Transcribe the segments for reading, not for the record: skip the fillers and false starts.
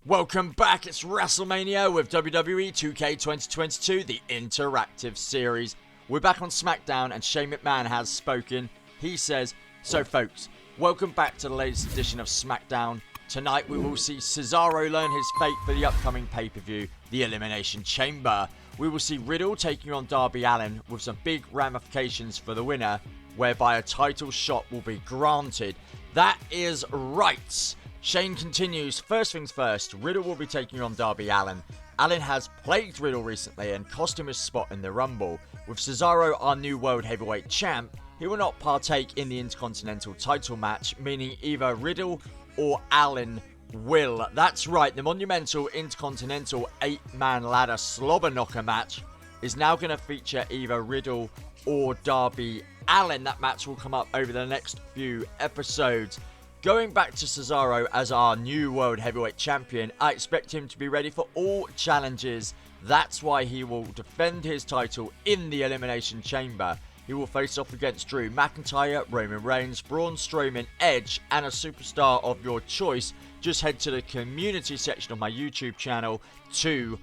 Welcome back, it's WrestleMania with WWE 2K22, the interactive series. We're back on Smackdown and Shane McMahon has spoken. He says, so folks, welcome back to the latest edition of Smackdown. Tonight we will see Cesaro learn his fate for the upcoming pay-per-view, the Elimination Chamber. We will see Riddle taking on Darby Allin with some big ramifications for the winner, whereby a title shot will be granted. That is right. Shane continues, first things first, Riddle will be taking on Darby Allin. Allin has plagued Riddle recently and cost him his spot in the Rumble. With Cesaro, our new World Heavyweight Champ, he will not partake in the Intercontinental title match, meaning either Riddle or Allin will. That's right, the monumental Intercontinental 8-man ladder slobber knocker match is now going to feature either Riddle or Darby Allin. That match will come up over the next few episodes. Going back to Cesaro as our new World Heavyweight Champion, I expect him to be ready for all challenges. That's why he will defend his title in the Elimination Chamber. He will face off against Drew McIntyre, Roman Reigns, Braun Strowman, Edge, and a superstar of your choice. Just head to the community section of my YouTube channel to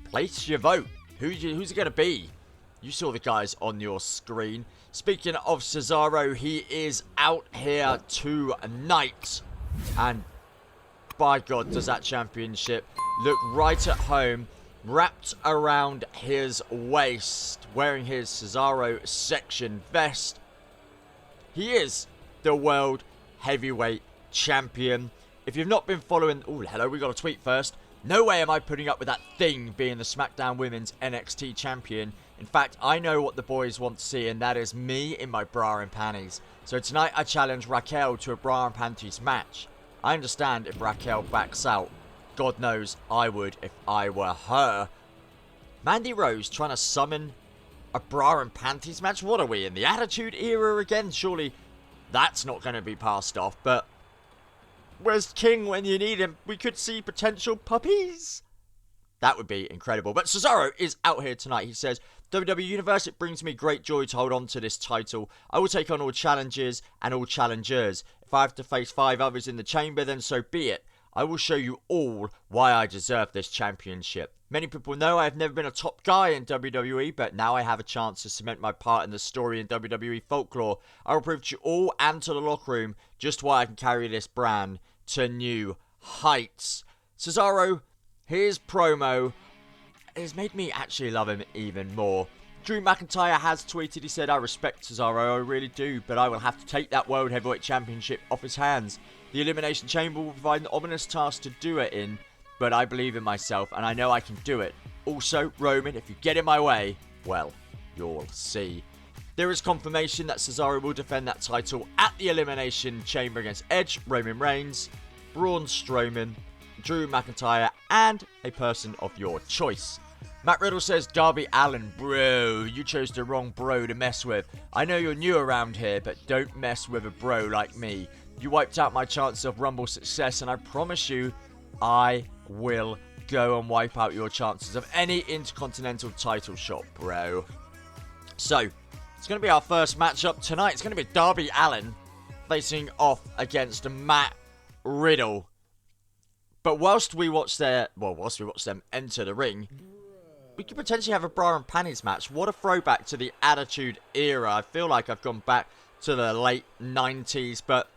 place your vote. Who's it going to be? You saw the guys on your screen. Speaking of Cesaro, he is out here tonight. And by God, does that championship look right at home, wrapped around his waist, wearing his Cesaro section vest. He is the World Heavyweight Champion. If you've not been following... Oh, hello, we got a tweet first. No way am I putting up with that thing being the SmackDown Women's NXT Champion. In fact, I know what the boys want to see, and that is me in my bra and panties. So tonight I challenge Raquel to a bra and panties match. I understand if Raquel backs out. God knows I would if I were her. Mandy Rose trying to summon a bra and panties match? What are we, in the Attitude Era again? Surely that's not going to be passed off, but... where's King when you need him? We could see potential puppies. That would be incredible. But Cesaro is out here tonight. He says, WWE Universe, it brings me great joy to hold on to this title. I will take on all challenges and all challengers. If I have to face 5 others in the chamber, then so be it. I will show you all why I deserve this championship. Many people know I have never been a top guy in WWE, but now I have a chance to cement my part in the story in WWE folklore. I will prove to you all and to the locker room just why I can carry this brand to new heights. Cesaro, his promo has made me actually love him even more. Drew McIntyre has tweeted, he said, I respect Cesaro, I really do, but I will have to take that World Heavyweight Championship off his hands. The Elimination Chamber will provide an ominous task to do it in, but I believe in myself and I know I can do it. Also, Roman, if you get in my way, well, you'll see. There is confirmation that Cesaro will defend that title at the Elimination Chamber against Edge, Roman Reigns, Braun Strowman, Drew McIntyre, and a person of your choice. Matt Riddle says, Darby Allin, bro, you chose the wrong bro to mess with. I know you're new around here, but don't mess with a bro like me. You wiped out my chances of Rumble success, and I promise you, I will go and wipe out your chances of any Intercontinental title shot, bro. So, it's going to be our first matchup tonight. It's going to be Darby Allin facing off against Matt Riddle. But whilst we watch them enter the ring, we could potentially have a bra and panties match. What a throwback to the Attitude Era. I feel like I've gone back to the late 90s, but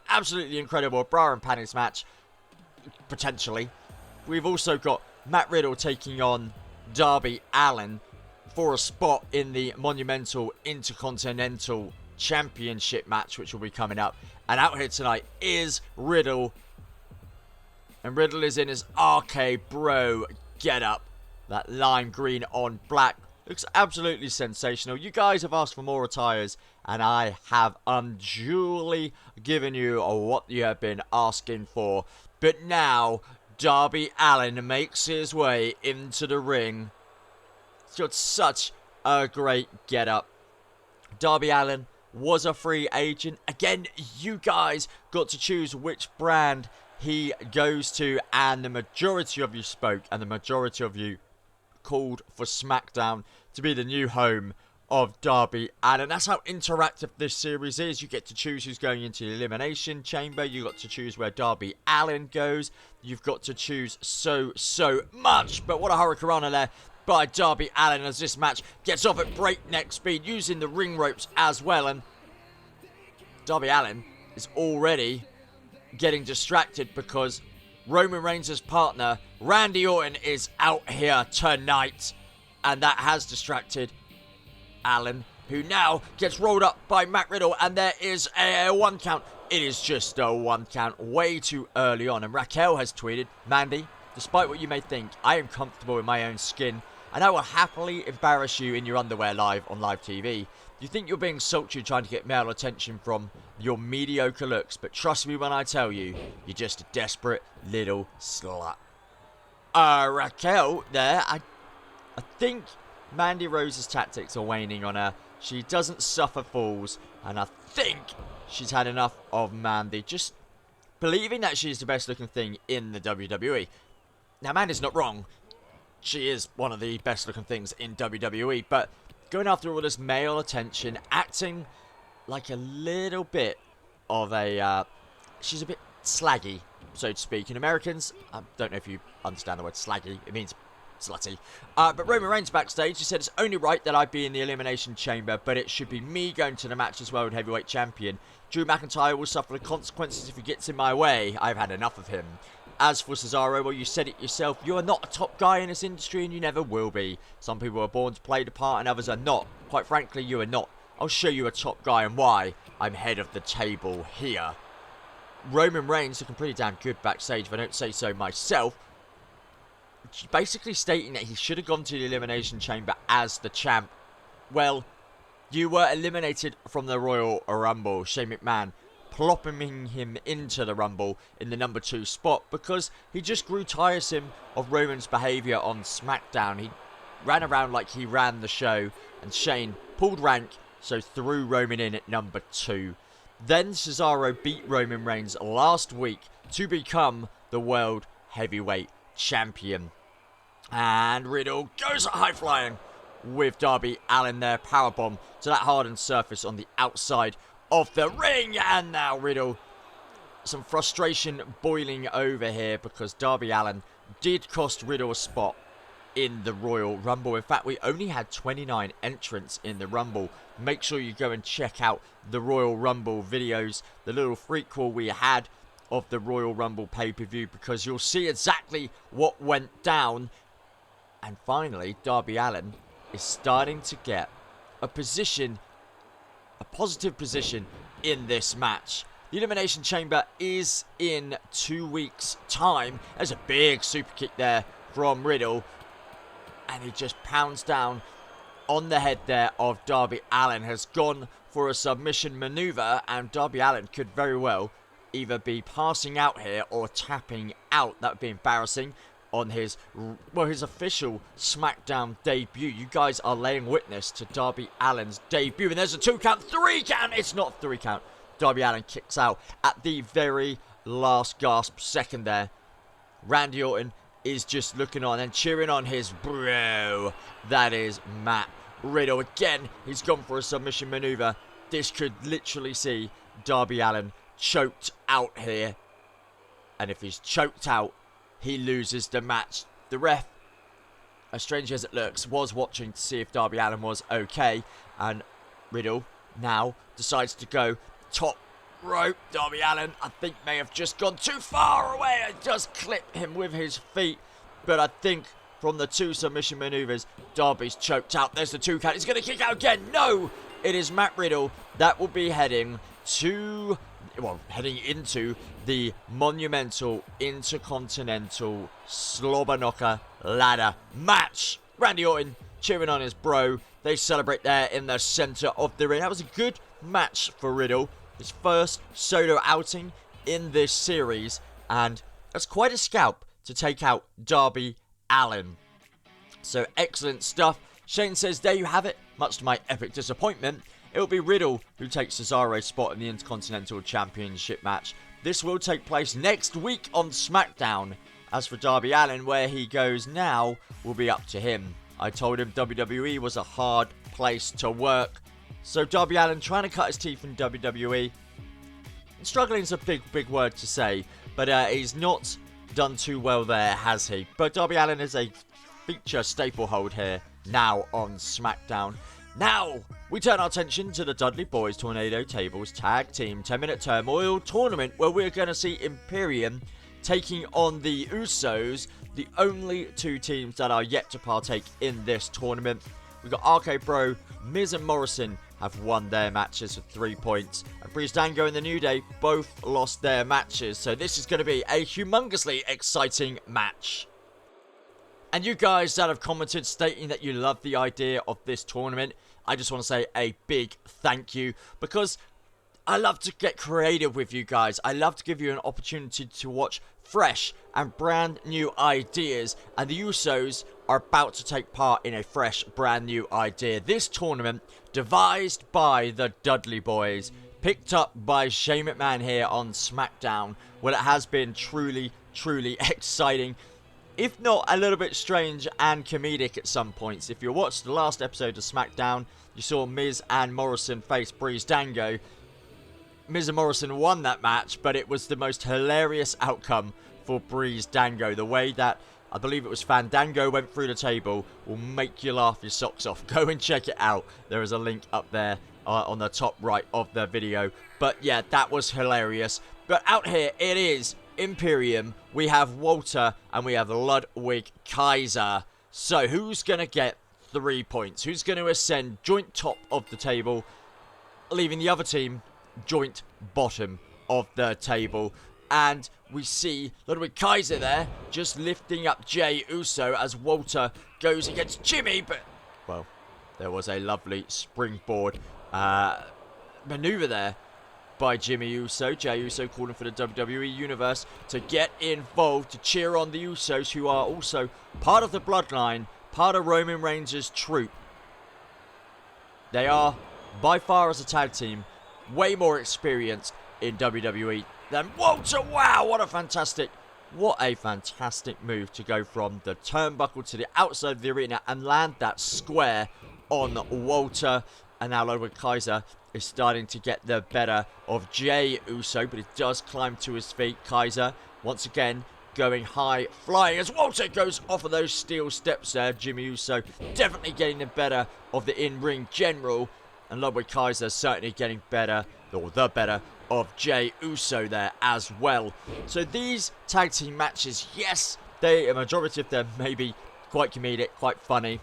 absolutely incredible. Bra and panties match, potentially. We've also got Matt Riddle taking on Darby Allin for a spot in the monumental Intercontinental Championship match, which will be coming up. And out here tonight is Riddle. And Riddle is in his RK Bro getup. That lime green on black looks absolutely sensational. You guys have asked for more attires, and I have unduly given you what you have been asking for. But now, Darby Allin makes his way into the ring. He's got such a great getup. Darby Allin was a free agent. Again, you guys got to choose which brand he goes to, and the majority of you spoke, and the majority of you called for Smackdown to be the new home of Darby Allin. That's how interactive this series is. You get to choose who's going into the Elimination Chamber. You got to choose where Darby Allin goes. You've got to choose so much. But what a hurricanrana there by Darby Allin as this match gets off at breakneck speed, using the ring ropes as well. And Darby Allin is already getting distracted because Roman Reigns' partner, Randy Orton, is out here tonight. And that has distracted Allin, who now gets rolled up by Matt Riddle. And there is a 1 count. It is just a 1 count way too early on. And Raquel has tweeted, "Mandy, despite what you may think, I am comfortable in my own skin. And I will happily embarrass you in your underwear live on live TV. You think you're being sultry trying to get male attention from your mediocre looks, but trust me when I tell you, you're just a desperate little slut." Raquel there, I think Mandy Rose's tactics are waning on her. She doesn't suffer falls, and I think she's had enough of Mandy just believing that she's the best looking thing in the WWE. Now, Mandy's not wrong. She is one of the best looking things in WWE, but going after all this male attention, acting like a little bit of a, she's a bit slaggy, so to speak. In Americans, I don't know if you understand the word slaggy, it means slutty. But Roman Reigns backstage, he said, "It's only right that I be in the Elimination Chamber, but it should be me going to the match as World Heavyweight Champion. Drew McIntyre will suffer the consequences if he gets in my way. I've had enough of him. As for Cesaro, well, you said it yourself. You are not a top guy in this industry and you never will be. Some people are born to play the part and others are not. Quite frankly, you are not. I'll show you a top guy and why. I'm head of the table here." Roman Reigns looking pretty damn good backstage, if I don't say so myself. Basically stating that he should have gone to the Elimination Chamber as the champ. Well, you were eliminated from the Royal Rumble. Shane McMahon plopping him into the Rumble in the number 2 spot because he just grew tiresome of Roman's behaviour on Smackdown. He ran around like he ran the show, and Shane pulled rank, so threw Roman in at number 2. Then Cesaro beat Roman Reigns last week to become the World Heavyweight Champion. And Riddle goes high flying with Darby Allin there. Powerbomb to that hardened surface on the outside of the ring. And now Riddle, some frustration boiling over here because Darby Allin did cost Riddle a spot in the Royal Rumble. In fact, we only had 29 entrants in the Rumble. Make sure you go and check out the Royal Rumble videos, the little prequel we had of the Royal Rumble pay-per-view, because you'll see exactly what went down. And finally, Darby Allin is starting to get a position, a positive position in this match. The Elimination Chamber is in 2 weeks' time. There's a big super kick there from Riddle. And he just pounds down on the head there of Darby Allin. Has gone for a submission maneuver. And Darby Allin could very well either be passing out here or tapping out. That would be embarrassing on his, well, his official Smackdown debut. You guys are laying witness to Darby Allin's debut. And there's a 2 count, 3 count. It's not a 3 count. Darby Allin kicks out at the very last gasp second there. Randy Orton is just looking on and cheering on his bro. That is Matt Riddle. Again, he's gone for a submission maneuver. This could literally see Darby Allin choked out here. And if he's choked out, he loses the match. The ref, as strange as it looks, was watching to see if Darby Allin was okay. And Riddle now decides to go top rope. Darby Allin, I think, may have just gone too far away and just clipped him with his feet. But I think from the 2 submission maneuvers, Darby's choked out. There's the 2 count. He's going to kick out again. No! It is Matt Riddle that will be heading to, well, heading into the monumental Intercontinental Slobber Knocker ladder match. Randy Orton cheering on his bro. They celebrate there in the center of the ring. That was a good match for Riddle. His first solo outing in this series. And that's quite a scalp to take out Darby Allin. So excellent stuff. Shane says, there you have it. Much to my epic disappointment, it will be Riddle who takes Cesaro's spot in the Intercontinental Championship match. This will take place next week on Smackdown. As for Darby Allin, where he goes now will be up to him. I told him WWE was a hard place to work. So Darby Allin trying to cut his teeth in WWE. Struggling is a big word to say, but he's not done too well there, has he? But Darby Allin is a feature staple hold here now on SmackDown. Now, we turn our attention to the Dudley Boys Tornado Tables Tag Team 10-Minute Turmoil Tournament, where we're going to see Imperium taking on the Usos, the only two teams that are yet to partake in this tournament. We've got RK Bro, Miz and Morrison have won their matches with 3 points, and Breezango and the New Day both lost their matches, so this is going to be a humongously exciting match. And you guys that have commented stating that you love the idea of this tournament, I just want to say a big thank you, because I love to get creative with you guys. I love to give you an opportunity to watch fresh and brand new ideas, and the Usos are about to take part in a fresh brand new idea. This tournament, devised by the Dudley Boys, picked up by Shane McMahon here on SmackDown. Well, it has been truly exciting, if not a little bit strange and comedic at some points. If you watched the last episode of SmackDown, you saw Miz and Morrison face Breezango. Miz and Morrison won that match, but it was the most hilarious outcome for Breezango. The way that, I believe it was Fandango, went through the table will make you laugh your socks off. Go and check it out. There is a link up there on the top right of the video. But yeah, that was hilarious. But out here, it is Imperium. We have Walter and we have Ludwig Kaiser. So who's going to get 3 points? Who's going to ascend joint top of the table, leaving the other team joint bottom of the table? And we see Ludwig Kaiser there just lifting up Jey Uso as Walter goes against Jimmy, but well, there was a lovely springboard maneuver there by Jimmy Uso. Jey Uso calling for the WWE Universe to get involved, to cheer on the Usos, who are also part of the bloodline, part of Roman Reigns' troop. They are, by far as a tag team, way more experienced in WWE than Walter. Wow, what a fantastic move to go from the turnbuckle to the outside of the arena and land that square on Walter. And now Ludwig Kaiser is starting to get the better of Jey Uso, but he does climb to his feet. Kaiser, once again, going high, flying as Walter goes off of those steel steps there. Jimmy Uso definitely getting the better of the in-ring general, and Ludwig Kaiser certainly getting better, or the better, of Jey Uso there as well. So these tag team matches, yes, a majority of them may be quite comedic, quite funny.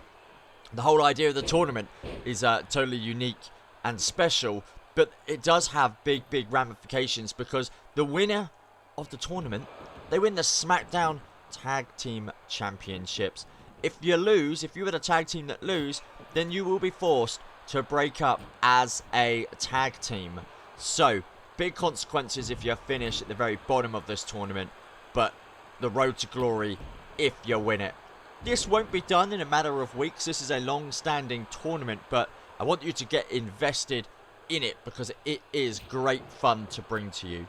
The whole idea of the tournament is totally unique and special, but it does have big ramifications, because the winner of the tournament, they win the SmackDown Tag Team Championships. If you lose, if you were the tag team that lose, then you will be forced to break up as a tag team. So, big consequences if you finish at the very bottom of this tournament, but the road to glory if you win it. This won't be done in a matter of weeks. This is a long-standing tournament, but I want you to get invested in it because it is great fun to bring to you.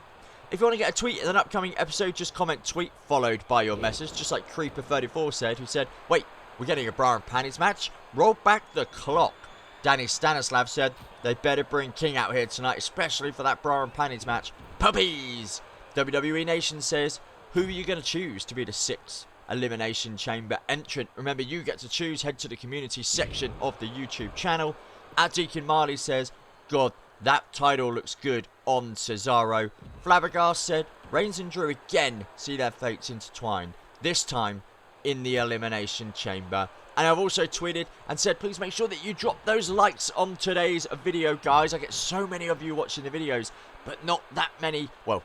If you want to get a tweet in an upcoming episode, just comment tweet followed by your message, just like Creeper34 said, who said, wait, we're getting a bra and panties match? Roll back the clock. Danny Stanislav said, they better bring King out here tonight, especially for that bra and panties match. Puppies! WWE Nation says, who are you going to choose to be the 6th Elimination Chamber entrant? Remember, you get to choose. Head to the community section of the YouTube channel. At Deacon Marley says, God, that title looks good on Cesaro. Flabbergast said, Reigns and Drew again see their fates intertwined, this time in the Elimination Chamber. And I've also tweeted and said, please make sure that you drop those likes on today's video, guys. I get so many of you watching the videos, but not that many, well,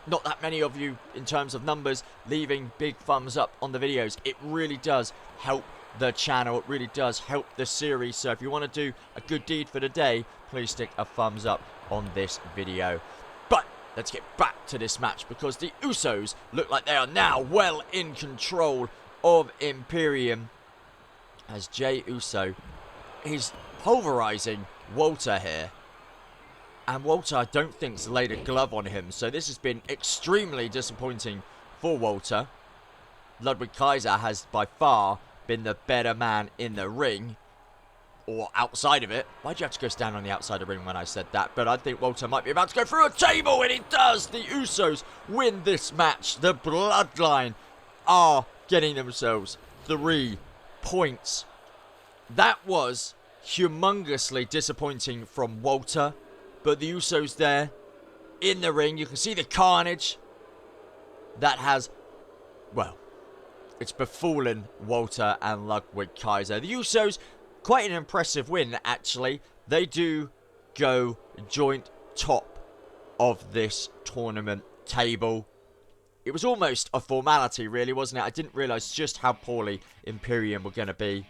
not that many of you in terms of numbers leaving big thumbs up on the videos. It really does help the channel. It really does help the series. So if you want to do a good deed for the day, please stick a thumbs up on this video. But let's get back to this match, because the Usos look like they are now well in control of Imperium, as Jey Uso is pulverizing Walter here. And Walter, I don't think, has laid a glove on him. So this has been extremely disappointing for Walter. Ludwig Kaiser has by far been the better man in the ring. or outside of it. Why'd you have to go stand on the outside of the ring when I said that? But I think Walter might be about to go through a table, and he does! The Usos win this match. The Bloodline are getting themselves 3 points. That was humongously disappointing from Walter, but the Usos there in the ring. You can see the carnage that has, well, it's befallen Walter and Ludwig Kaiser. The Usos, quite an impressive win, actually. They do go joint top of this tournament table. It was almost a formality, really, wasn't it? I didn't realise just how poorly Imperium were going to be.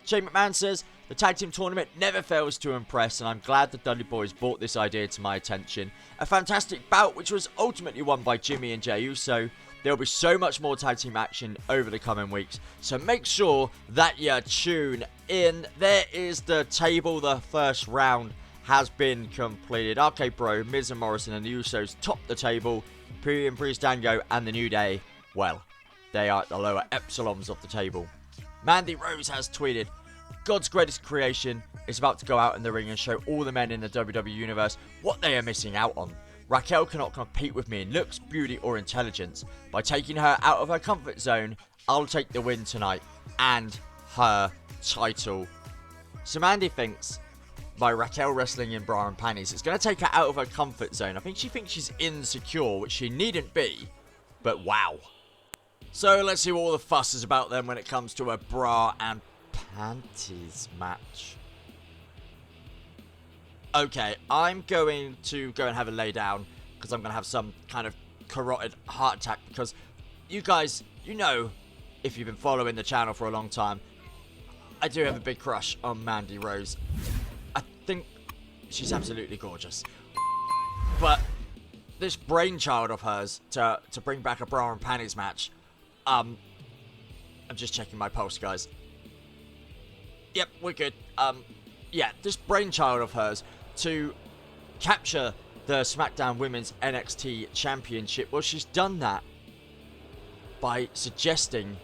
Shane McMahon says, the tag team tournament never fails to impress, and I'm glad the Dudley Boys brought this idea to my attention. A fantastic bout, which was ultimately won by Jimmy and Jey Uso. There will be so much more tag team action over the coming weeks, so make sure that you tune in. There is the table. The first round has been completed. RK Bro, Miz and Morrison and the Usos top the table. Imperium, Breezango and the New Day, well, they are at the lower epsilons of the table. Mandy Rose has tweeted, God's greatest creation is about to go out in the ring and show all the men in the WWE Universe what they are missing out on. Raquel cannot compete with me in looks, beauty or intelligence. By taking her out of her comfort zone, I'll take the win tonight and her title. So Mandy thinks by Raquel wrestling in bra and panties, it's going to take her out of her comfort zone. I think she thinks she's insecure, which she needn't be, but wow. So let's see what all the fuss is about then when it comes to a bra and panties match. Okay, I'm going to go and have a lay down because I'm going to have some kind of carotid heart attack because you guys, you know, if you've been following the channel for a long time, I do have a big crush on Mandy Rose. I think she's absolutely gorgeous. But this brainchild of hers to bring back a bra and panties match, I'm just checking my pulse, guys. Yep, we're good. Yeah, this brainchild of hers to capture the Smackdown Women's NXT Championship. Well, she's done that by suggesting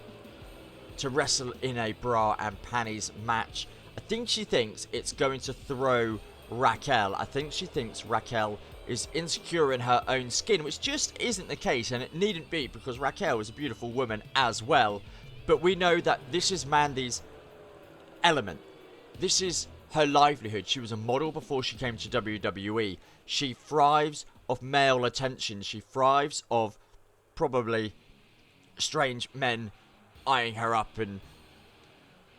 to wrestle in a bra and panties match. I think she thinks it's going to throw Raquel. I think she thinks Raquel is insecure in her own skin, which just isn't the case, and it needn't be because Raquel is a beautiful woman as well. But we know that this is Mandy's element. This is her livelihood. She was a model before she came to WWE. She thrives off male attention. She thrives of probably strange men eyeing her up and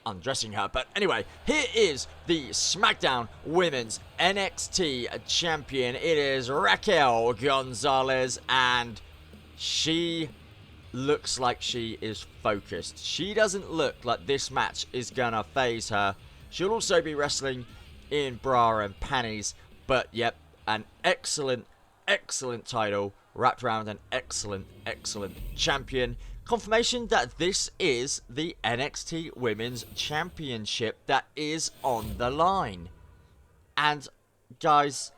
undressing her. But anyway, here is the SmackDown Women's NXT Champion. It is Raquel Gonzalez, and she looks like she is focused. She doesn't look like this match is gonna phase her. She'll also be wrestling in bra and panties, but yep, an excellent title wrapped around an excellent champion. Confirmation that this is the NXT Women's Championship that is on the line. And guys,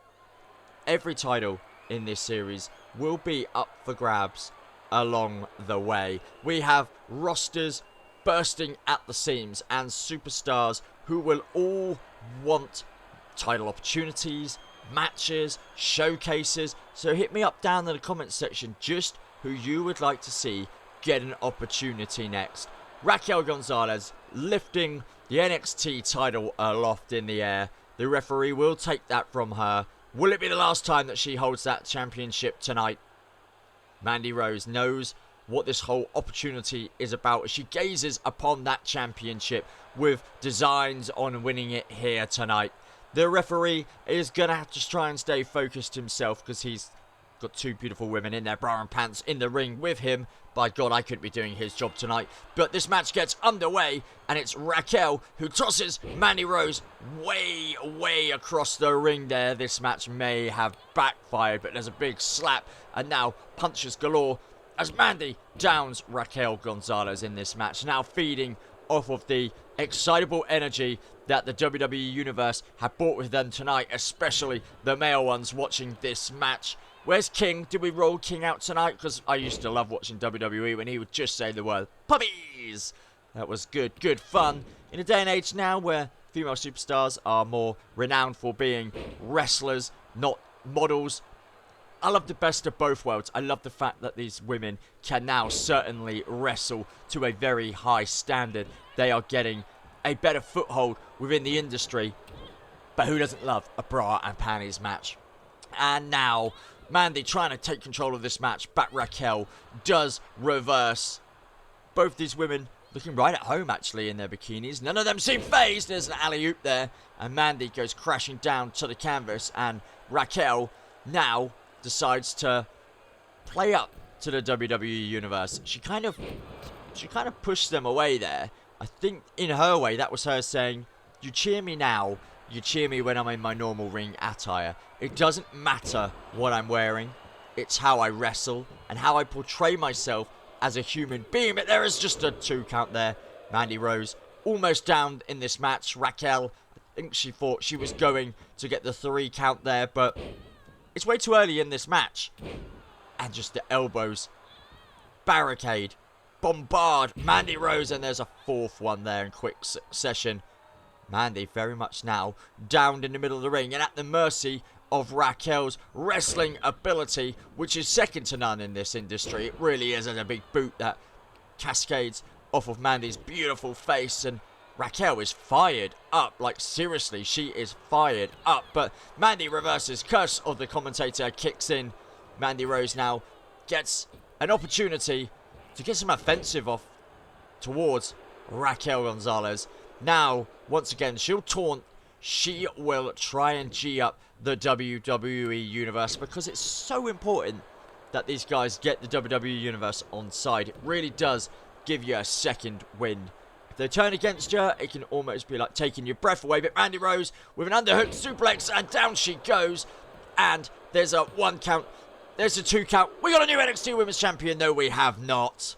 every title in this series will be up for grabs along the way. We have rosters bursting at the seams and superstars who will all want title opportunities, matches, showcases. So hit me up down in the comments section just who you would like to see get an opportunity next. Raquel Gonzalez lifting the NXT title aloft in the air. The referee will take that from her. Will it be the last time that she holds that championship tonight? Mandy Rose knows what this whole opportunity is about as she gazes upon that championship with designs on winning it here tonight. The referee is going to have to try and stay focused himself because he's got two beautiful women in their bra and pants in the ring with him. By God, I couldn't be doing his job tonight. But this match gets underway, and it's Raquel who tosses Mandy Rose way across the ring there. This match may have backfired, but there's a big slap, and now punches galore as Mandy downs Raquel Gonzalez in this match, now feeding off of the excitable energy that the WWE Universe have brought with them tonight, especially the male ones watching this match. Where's King? Did we roll King out tonight? Because I used to love watching WWE when he would just say the word puppies. That was good fun. In a day and age now where female superstars are more renowned for being wrestlers, not models. I love the best of both worlds. I love the fact that these women can now certainly wrestle to a very high standard. They are getting a better foothold within the industry. But who doesn't love a bra and panties match? And now, Mandy trying to take control of this match. But Raquel does reverse. Both these women looking right at home, actually, in their bikinis. None of them seem phased. There's an alley-oop there. And Mandy goes crashing down to the canvas. And Raquel now decides to play up to the WWE Universe. She kind of pushed them away there. I think in her way, that was her saying, you cheer me now. You cheer me when I'm in my normal ring attire. It doesn't matter what I'm wearing. It's how I wrestle and how I portray myself as a human being. But there is just a 2 count there. Mandy Rose almost down in this match. Raquel, I think she thought she was going to get the 3 count there. But it's way too early in this match. And just the elbows. Barricade. Bombard. Mandy Rose. And there's a 4th one there in quick succession. Mandy very much now down in the middle of the ring and at the mercy of Raquel's wrestling ability, which is second to none in this industry. It really is a big boot that cascades off of Mandy's beautiful face, and Raquel is fired up. Like, seriously, she is fired up. But Mandy reverses. Curse of the commentator kicks in. Mandy Rose now gets an opportunity to get some offensive off towards Raquel Gonzalez. Now, once again, she'll taunt. She will try and G up the WWE Universe because it's so important that these guys get the WWE Universe on side. It really does give you a second wind. If they turn against you, it can almost be like taking your breath away. But Mandy Rose with an underhook suplex, and down she goes. And there's a 1 count. There's a 2 count. We got a new NXT Women's Champion. No, we have not.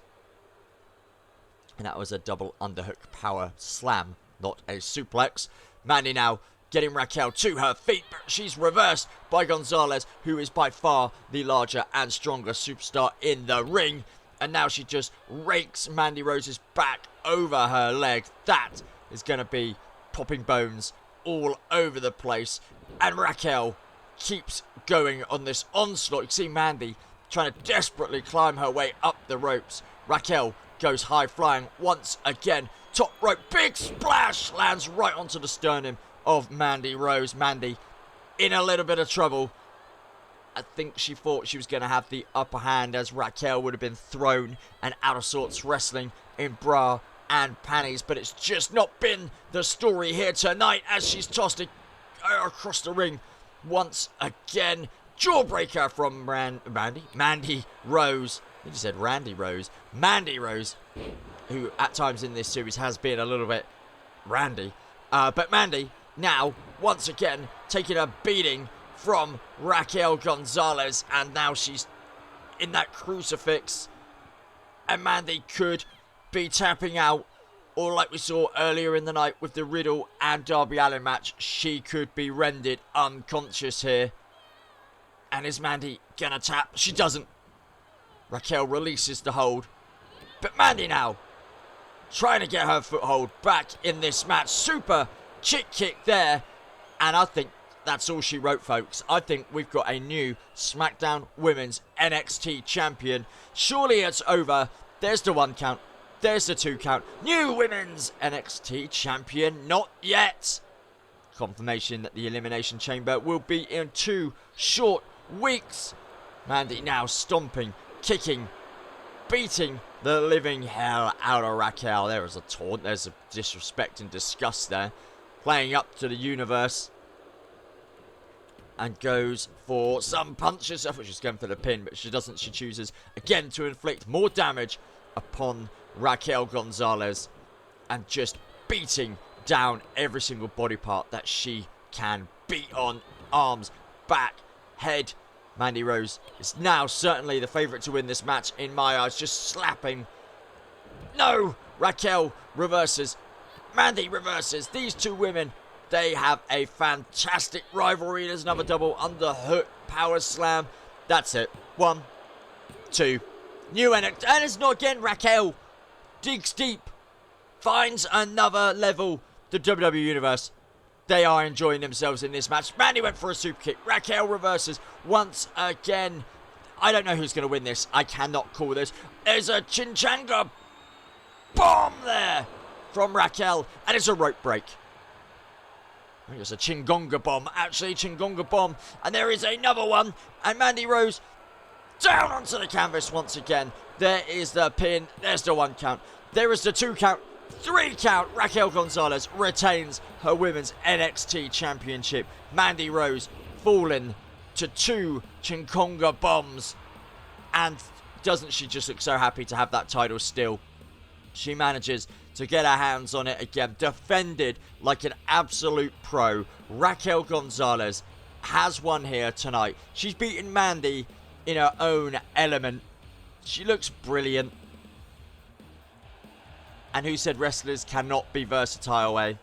And that was a double underhook power slam, not a suplex. Mandy now getting Raquel to her feet, but she's reversed by Gonzalez, who is by far the larger and stronger superstar in the ring. And now she just rakes Mandy Rose's back over her leg. That is going to be popping bones all over the place. And Raquel keeps going on this onslaught. You can see Mandy trying to desperately climb her way up the ropes. Raquel goes high flying once again. Top rope, big splash, lands right onto the sternum of Mandy Rose. Mandy in a little bit of trouble. I think she thought she was going to have the upper hand, as Raquel would have been thrown and out of sorts wrestling in bra and panties. But it's just not been the story here tonight, as she's tossed it across the ring once again. Jawbreaker from Mandy Rose. I think you said Randy Rose. Mandy Rose, who at times in this series has been a little bit randy. But Mandy now, once again, taking a beating from Raquel Gonzalez. And now she's in that crucifix. And Mandy could be tapping out. Or like we saw earlier in the night with the Riddle and Darby Allin match, she could be rendered unconscious here. And is Mandy gonna tap? She doesn't. Raquel releases the hold. But Mandy now trying to get her foothold back in this match. Super chick kick there. And I think that's all she wrote, folks. I think we've got a new Smackdown Women's NXT Champion. Surely it's over. There's the 1 count. There's the 2 count. New Women's NXT Champion. Not yet. Confirmation that the Elimination Chamber will be in 2 short weeks. Mandy now stomping, kicking, beating the living hell out of Raquel. There was a taunt. There's a disrespect and disgust there. Playing up to the universe. And goes for some punches. I thought she was going for the pin, but she doesn't. She chooses again to inflict more damage upon Raquel Gonzalez. And just beating down every single body part that she can beat on. Arms, back, head. Mandy Rose is now certainly the favourite to win this match in my eyes. Just slapping. No! Raquel reverses. Mandy reverses. These 2 women, they have a fantastic rivalry. There's another double underhook power slam. That's it. 1, 2. New NXT. And it's not again. Raquel digs deep. Finds another level the WWE Universe, they are enjoying themselves in this match. Mandy went for a super kick. Raquel reverses once again. I don't know who's going to win this. I cannot call this. There's a Chinchanga bomb there from Raquel, and it's a rope break. I think it's a Chingonga bomb, actually, Chingonga bomb. And there is another one, and Mandy Rose down onto the canvas once again. There is the pin. There's the 1 count. There is the 2 count. 3 count. Raquel Gonzalez retains her Women's NXT Championship. Mandy Rose falling to 2 Chingonga bombs. And doesn't she just look so happy to have that title still? She manages to get her hands on it again. Defended like an absolute pro. Raquel Gonzalez has won here tonight. She's beaten Mandy in her own element. She looks brilliant. And who said wrestlers cannot be versatile, eh?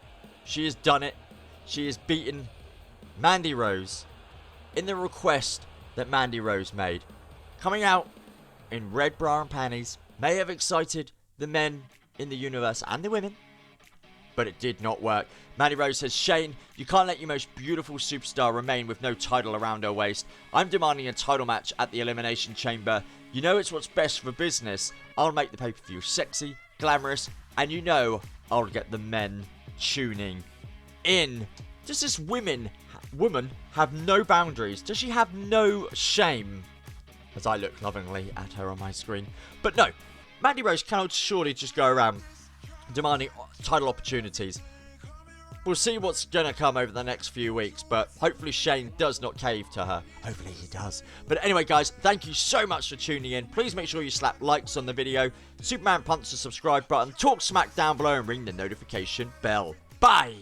She has done it. She has beaten Mandy Rose in the request that Mandy Rose made. Coming out in red bra and panties may have excited the men in the universe and the women, but it did not work. Mandy Rose says, Shane, you can't let your most beautiful superstar remain with no title around her waist. I'm demanding a title match at the Elimination Chamber. You know it's what's best for business. I'll make the pay-per-view sexy, glamorous, and you know I'll get the men tuning in. Does this woman have no boundaries? Does she have no shame? As I look lovingly at her on my screen. But no, Mandy Rose cannot surely just go around demanding title opportunities. We'll see what's going to come over the next few weeks, but hopefully Shane does not cave to her. Hopefully he does. But anyway, guys, thank you so much for tuning in. Please make sure you slap likes on the video. Superman punch the subscribe button. Talk smack down below and ring the notification bell. Bye!